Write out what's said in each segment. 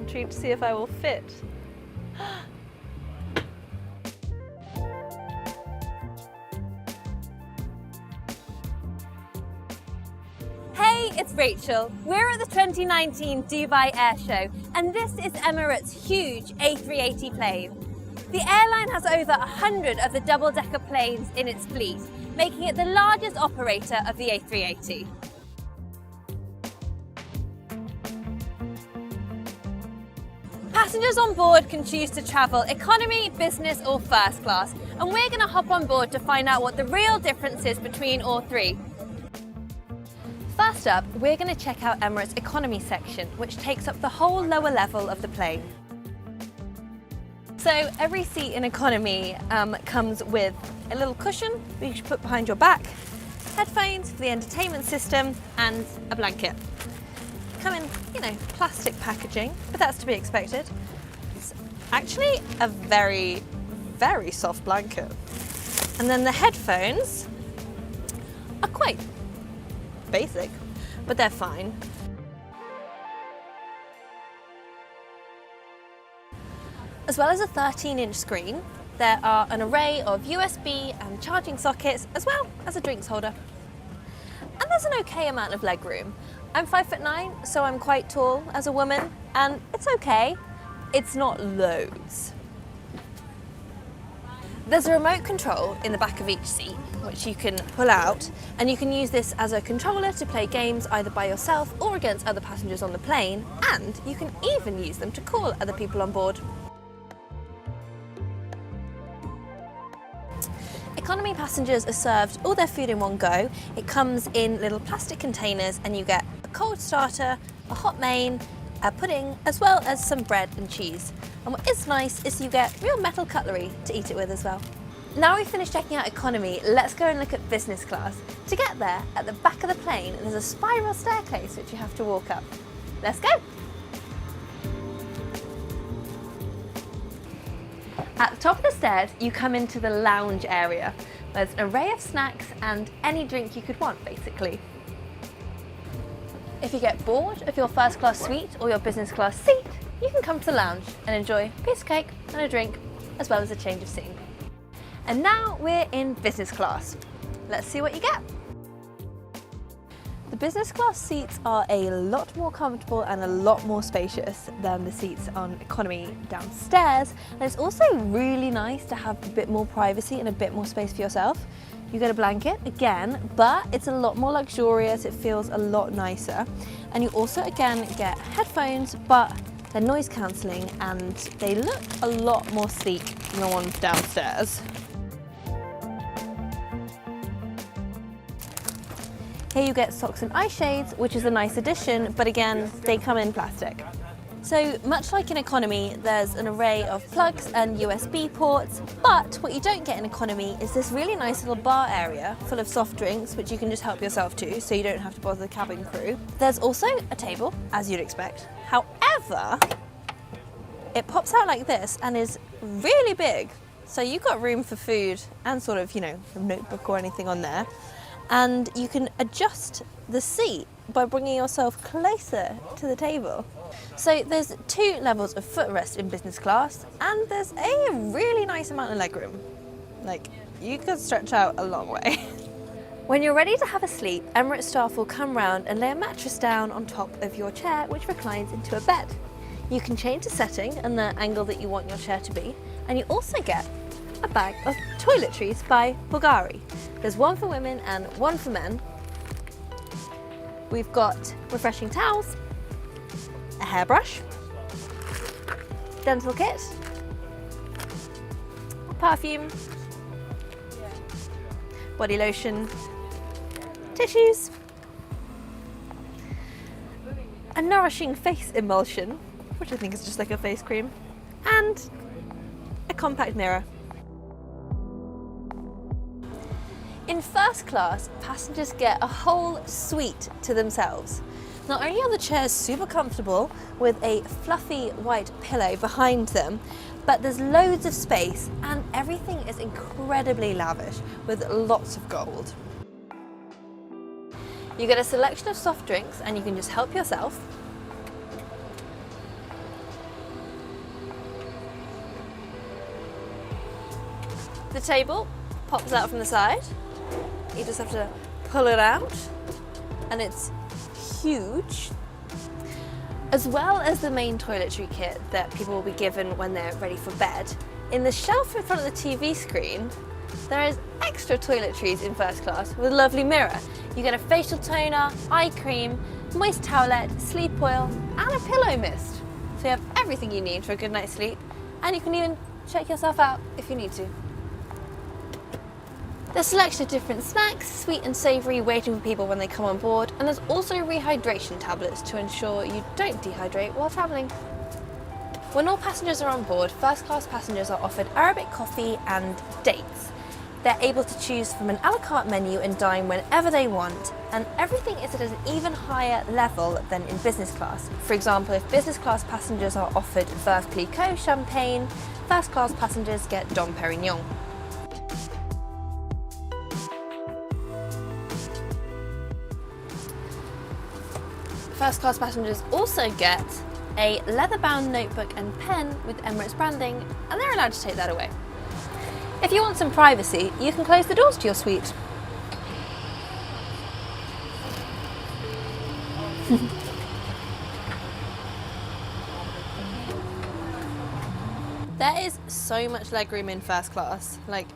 intrigued to see if I will fit. Hey, it's Rachel. We're at the 2019 Dubai Air Show, and this is Emirates' huge A380 plane. The airline has over 100 of the double-decker planes in its fleet, making it the largest operator of the A380. Passengers on board can choose to travel economy, business or first class, and we're going to hop on board to find out what the real difference is between all three. First up, we're going to check out Emirates' economy section, which takes up the whole lower level of the plane. So every seat in economy comes with a little cushion that you should put behind your back, headphones for the entertainment system, and a blanket. Come in, plastic packaging, but that's to be expected. It's actually a very, very soft blanket. And then the headphones are quite basic, but they're fine. As well as a 13-inch screen, there are an array of USB and charging sockets, as well as a drinks holder. And there's an okay amount of legroom. I'm 5'9", so I'm quite tall as a woman, and it's okay. It's not loads. There's a remote control in the back of each seat, which you can pull out, and you can use this as a controller to play games either by yourself or against other passengers on the plane, and you can even use them to call other people on board. Economy passengers are served all their food in one go. It comes in little plastic containers, and you get a cold starter, a hot main, a pudding, as well as some bread and cheese. And what is nice is you get real metal cutlery to eat it with as well. Now we've finished checking out economy, let's go and look at business class. To get there, at the back of the plane, there's a spiral staircase which you have to walk up. Let's go! At the top of the stairs, you come into the lounge area. There's an array of snacks and any drink you could want, basically. If you get bored of your first class suite or your business class seat, you can come to the lounge and enjoy a piece of cake and a drink, as well as a change of scene. And now we're in business class. Let's see what you get. The business class seats are a lot more comfortable and a lot more spacious than the seats on economy downstairs. And it's also really nice to have a bit more privacy and a bit more space for yourself. You get a blanket again, but it's a lot more luxurious. It feels a lot nicer. And you also again get headphones, but they're noise cancelling and they look a lot more sleek than the ones downstairs. Here you get socks and eye shades, which is a nice addition, but again, they come in plastic. So much like in economy, there's an array of plugs and USB ports, but what you don't get in economy is this really nice little bar area full of soft drinks, which you can just help yourself to, so you don't have to bother the cabin crew. There's also a table, as you'd expect. However, it pops out like this and is really big. So you've got room for food and sort of, a notebook or anything on there. And you can adjust the seat by bringing yourself closer to the table. So there's 2 levels of footrest in business class, and there's a really nice amount of legroom. Like, you could stretch out a long way. When you're ready to have a sleep, Emirates staff will come round and lay a mattress down on top of your chair, which reclines into a bed. You can change the setting and the angle that you want your chair to be, and you also get a bag of toiletries by Bulgari. There's one for women and one for men. We've got refreshing towels, a hairbrush, dental kit, perfume, body lotion, tissues, a nourishing face emulsion, which I think is just like a face cream, and a compact mirror. In first class, passengers get a whole suite to themselves. Not only are the chairs super comfortable with a fluffy white pillow behind them, but there's loads of space and everything is incredibly lavish with lots of gold. You get a selection of soft drinks and you can just help yourself. The table pops out from the side. You just have to pull it out, and it's huge. As well as the main toiletry kit that people will be given when they're ready for bed, in the shelf in front of the TV screen, there is extra toiletries in first class with a lovely mirror. You get a facial toner, eye cream, moist towelette, sleep oil, and a pillow mist. So you have everything you need for a good night's sleep, and you can even check yourself out if you need to. There's a selection of different snacks, sweet and savoury, waiting for people when they come on board, and there's also rehydration tablets to ensure you don't dehydrate while travelling. When all passengers are on board, first class passengers are offered Arabic coffee and dates. They're able to choose from an a la carte menu and dine whenever they want, and everything is at an even higher level than in business class. For example, if business class passengers are offered Veuve Clicquot champagne, first class passengers get Dom Perignon. First class passengers also get a leather-bound notebook and pen with Emirates branding, and they're allowed to take that away. If you want some privacy, you can close the doors to your suite. There is so much legroom in first class. Like,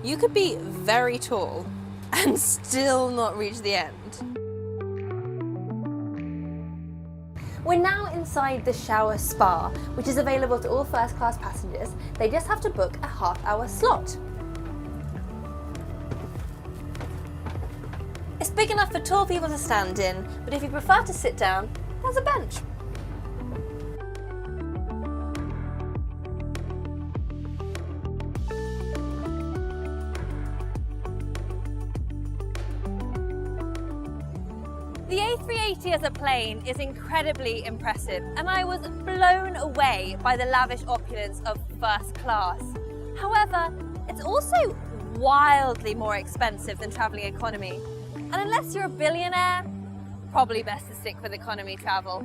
you could be very tall and still not reach the end. We're now inside the shower spa, which is available to all first class passengers. They just have to book a half-hour slot. It's big enough for tall people to stand in, but if you prefer to sit down, there's a bench. The A380 as a plane is incredibly impressive, and I was blown away by the lavish opulence of first class. However, it's also wildly more expensive than travelling economy, and unless you're a billionaire, probably best to stick with economy travel.